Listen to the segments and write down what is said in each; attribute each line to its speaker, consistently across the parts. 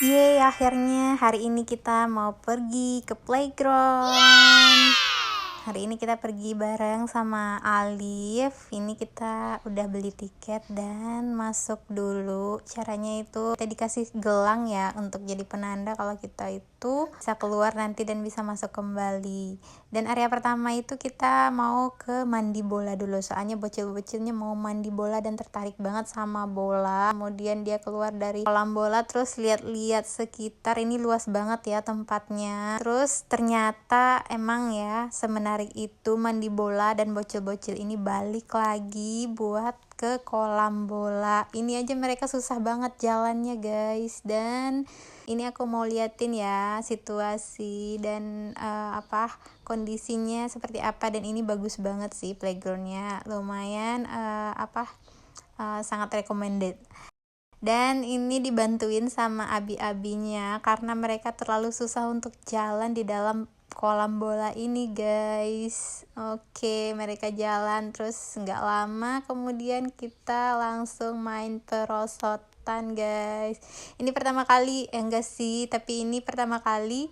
Speaker 1: Yeay, akhirnya hari ini kita mau pergi ke playground. Hari ini kita pergi bareng sama Alif. Ini kita udah beli tiket dan masuk dulu. Caranya itu kita dikasih gelang ya untuk jadi penanda kalau kita itu bisa keluar nanti dan bisa masuk kembali. Dan area pertama itu kita mau ke mandi bola dulu. Soalnya bocil-bocilnya mau mandi bola dan tertarik banget sama bola. Kemudian dia keluar dari kolam bola terus lihat-lihat sekitar. Ini luas banget ya tempatnya. Terus ternyata emang ya semenarik itu mandi bola dan bocil-bocil ini balik lagi buat ke kolam bola. Ini aja mereka susah banget jalannya guys. Dan ini aku mau liatin ya situasi dan kondisinya seperti apa. Dan ini bagus banget sih playgroundnya, lumayan sangat recommended. Dan ini dibantuin sama abi-abinya karena mereka terlalu susah untuk jalan di dalam kolam bola ini guys. Oke, mereka jalan terus nggak lama kemudian kita langsung main perosotan guys. Ini pertama kali, enggak sih, tapi ini pertama kali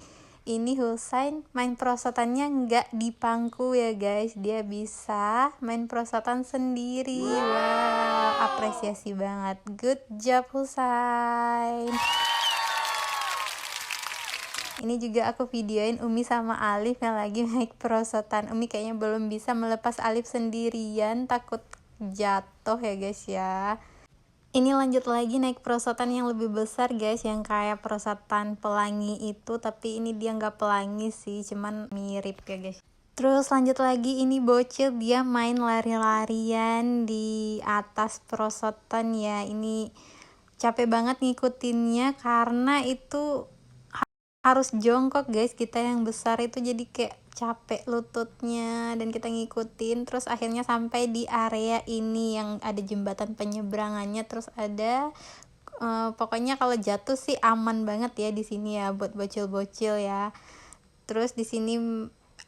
Speaker 1: ini Husain main perosotannya nggak di pangku ya guys, dia bisa main perosotan sendiri. Wow, apresiasi banget, good job Husain. Ini juga aku videoin Umi sama Alif yang lagi naik perosotan. Umi kayaknya belum bisa melepas Alif sendirian, takut jatuh ya guys ya. Ini lanjut lagi naik perosotan yang lebih besar guys, yang kayak perosotan pelangi itu, tapi ini dia nggak pelangi sih, cuman mirip ya guys. Terus lanjut lagi, ini bocil dia main lari-larian di atas perosotan ya. Ini capek banget ngikutinnya karena itu harus jongkok guys, kita yang besar itu jadi kayak capek lututnya dan kita ngikutin. Terus akhirnya sampai di area ini yang ada jembatan penyeberangannya, terus ada pokoknya kalau jatuh sih aman banget ya di sini ya buat bocil-bocil ya. Terus di sini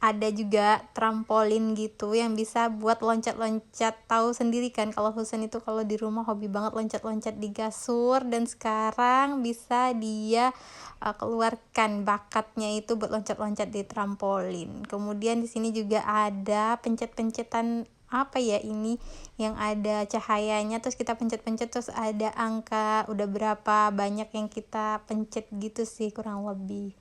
Speaker 1: ada juga trampolin gitu yang bisa buat loncat-loncat. Tahu sendiri kan kalau Husain itu kalau di rumah hobi banget loncat-loncat di kasur, dan sekarang bisa dia keluarkan bakatnya itu buat loncat-loncat di trampolin. Kemudian di sini juga ada pencet-pencetan apa ya ini yang ada cahayanya, terus kita pencet-pencet terus ada angka udah berapa banyak yang kita pencet gitu sih kurang lebih.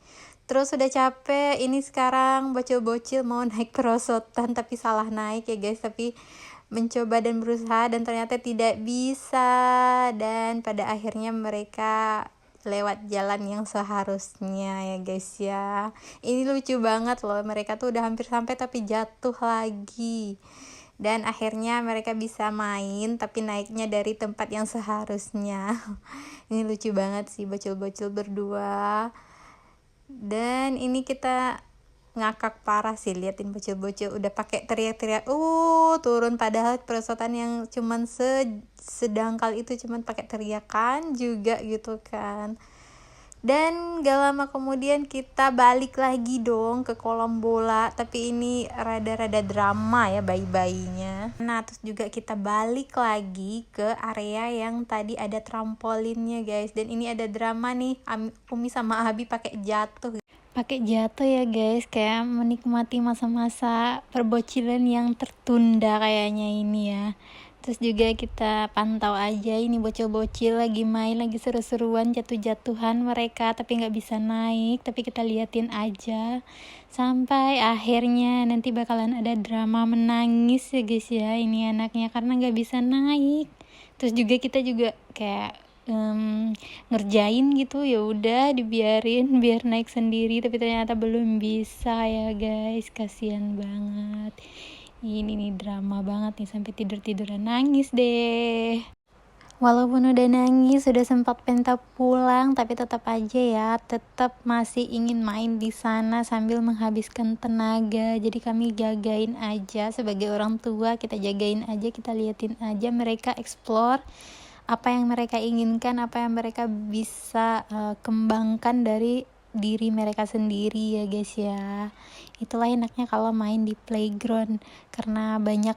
Speaker 1: Terus udah capek, ini sekarang bocil-bocil mau naik perosotan tapi salah naik ya guys, tapi mencoba dan berusaha dan ternyata tidak bisa, dan pada akhirnya mereka lewat jalan yang seharusnya ya guys ya. Ini lucu banget loh, mereka tuh udah hampir sampai tapi jatuh lagi, dan akhirnya mereka bisa main tapi naiknya dari tempat yang seharusnya. Ini lucu banget sih bocil-bocil berdua. Dan ini kita ngakak parah sih liatin bocil-bocil udah pakai teriak-teriak turun, padahal perosotan yang cuman sedangkal itu cuman pakai teriakan juga gitu kan. Dan gak lama kemudian kita balik lagi dong ke kolam bola, tapi ini rada-rada drama ya bayi-bayinya. Nah terus juga kita balik lagi ke area yang tadi ada trampolinnya guys, dan ini ada drama nih, Umi sama Abi pakai jatuh ya guys, kayak menikmati masa-masa perbocilan yang tertunda kayaknya ini ya. Terus juga kita pantau aja ini bocil-bocil lagi main, lagi seru-seruan jatuh-jatuhan mereka tapi nggak bisa naik, tapi kita liatin aja sampai akhirnya nanti bakalan ada drama menangis ya guys ya ini anaknya karena nggak bisa naik. Terus juga kita juga kayak ngerjain gitu, ya udah dibiarin biar naik sendiri tapi ternyata belum bisa ya guys, kasihan banget. Ini nih drama banget nih, sampai tidur-tiduran nangis deh. Walaupun udah nangis, sudah sempat pengen pulang, tapi tetap aja ya, tetap masih ingin main di sana sambil menghabiskan tenaga. Jadi kami jagain aja sebagai orang tua, kita jagain aja, kita liatin aja mereka explore apa yang mereka inginkan, apa yang mereka bisa kembangkan dari diri mereka sendiri ya guys ya. Itulah enaknya kalau main di playground karena banyak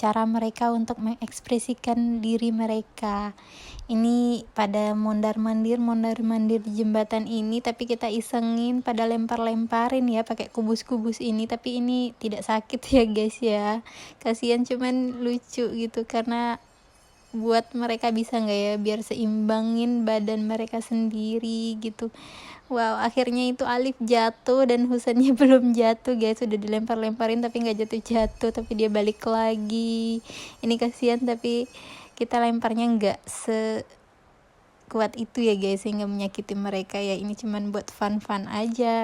Speaker 1: cara mereka untuk mengekspresikan diri mereka. Ini pada mondar-mandir di jembatan ini, tapi kita isengin pada lempar-lemparin ya pakai kubus-kubus ini, tapi ini tidak sakit ya guys ya. Kasihan, cuman lucu gitu karena buat mereka bisa nggak ya biar seimbangin badan mereka sendiri gitu. Wow, akhirnya itu Alif jatuh dan Husannya belum jatuh guys, sudah dilempar-lemparin tapi nggak jatuh-jatuh, tapi dia balik lagi. Ini kasihan, tapi kita lemparnya nggak sekuat itu ya guys, sehingga menyakiti mereka ya. Ini cuman buat fun-fun aja.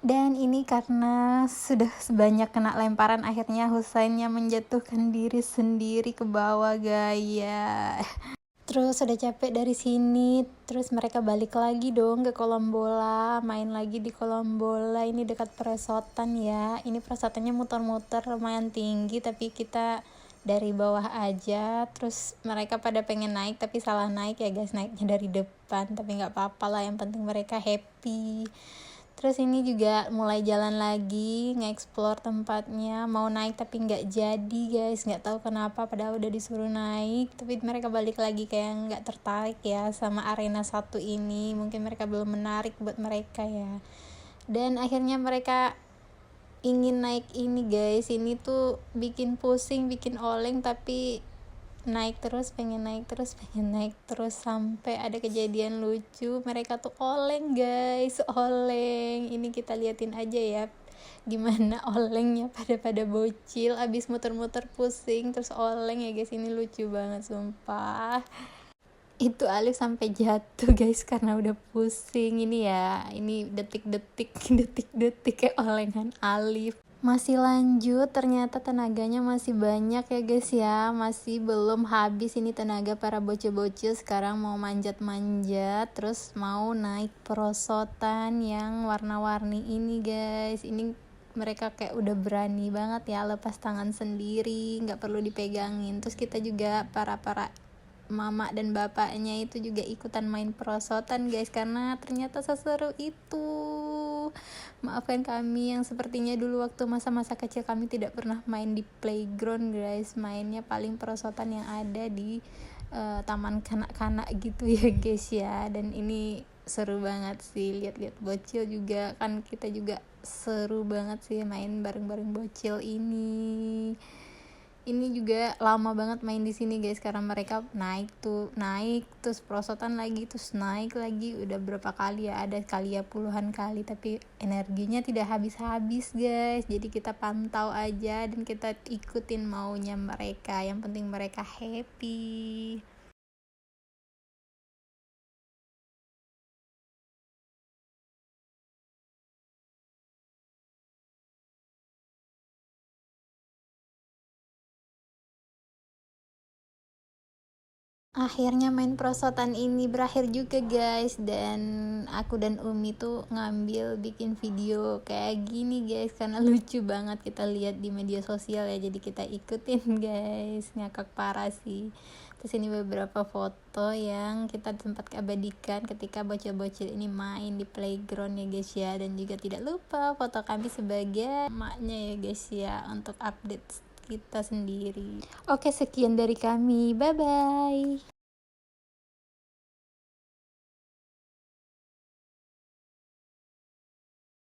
Speaker 1: Dan ini karena sudah sebanyak kena lemparan, akhirnya Husainnya menjatuhkan diri sendiri ke bawah gaya. Terus udah capek dari sini, terus mereka balik lagi dong ke kolam bola, main lagi di kolam bola. Ini dekat perosotan ya. Ini perosotannya muter-muter lumayan tinggi, tapi kita dari bawah aja. Terus mereka pada pengen naik tapi salah naik ya guys, naiknya dari depan, tapi nggak apa-apa lah, yang penting mereka happy. Terus ini juga mulai jalan lagi, nge-explore tempatnya, mau naik tapi nggak jadi guys, nggak tahu kenapa, padahal udah disuruh naik, tapi mereka balik lagi kayak nggak tertarik ya sama arena satu ini, mungkin mereka belum menarik buat mereka ya. Dan akhirnya mereka ingin naik ini guys, ini tuh bikin pusing, bikin oleng, tapi pengen naik terus sampai ada kejadian lucu, mereka tuh oleng guys, oleng. Ini kita liatin aja ya gimana olengnya pada bocil abis muter-muter pusing terus oleng ya guys. Ini lucu banget sumpah. Itu Alif sampai jatuh guys karena udah pusing. Ini ya, ini detik-detik kayak olengan Alif. Masih lanjut, ternyata tenaganya masih banyak ya guys ya, masih belum habis ini tenaga para bocil-bocil. Sekarang mau manjat-manjat, terus mau naik perosotan yang warna-warni ini guys. Ini mereka kayak udah berani banget ya, lepas tangan sendiri, nggak perlu dipegangin. Terus kita juga para mama dan bapaknya itu juga ikutan main perosotan guys, karena ternyata seseru itu. Maafkan kami yang sepertinya dulu waktu masa-masa kecil kami tidak pernah main di playground guys, mainnya paling perosotan yang ada di taman kanak-kanak gitu ya guys ya. Dan ini seru banget sih, lihat-lihat bocil juga kan, kita juga seru banget sih main bareng-bareng bocil ini. Ini juga lama banget main di sini guys, karena mereka naik terus perosotan lagi, terus naik lagi, udah berapa kali ya, ada kali ya puluhan kali, tapi energinya tidak habis-habis guys. Jadi kita pantau aja dan kita ikutin maunya mereka, yang penting mereka happy. Akhirnya main perosotan ini berakhir juga guys, dan aku dan Umi tuh ngambil bikin video kayak gini guys karena lucu banget kita lihat di media sosial ya, jadi kita ikutin guys, ngakak parah sih. Terus ini beberapa foto yang kita sempat abadikan ketika bocil-bocil ini main di playground ya guys ya, dan juga tidak lupa foto kami sebagai emaknya ya guys ya, untuk update kita sendiri. Oke, sekian dari kami, bye bye.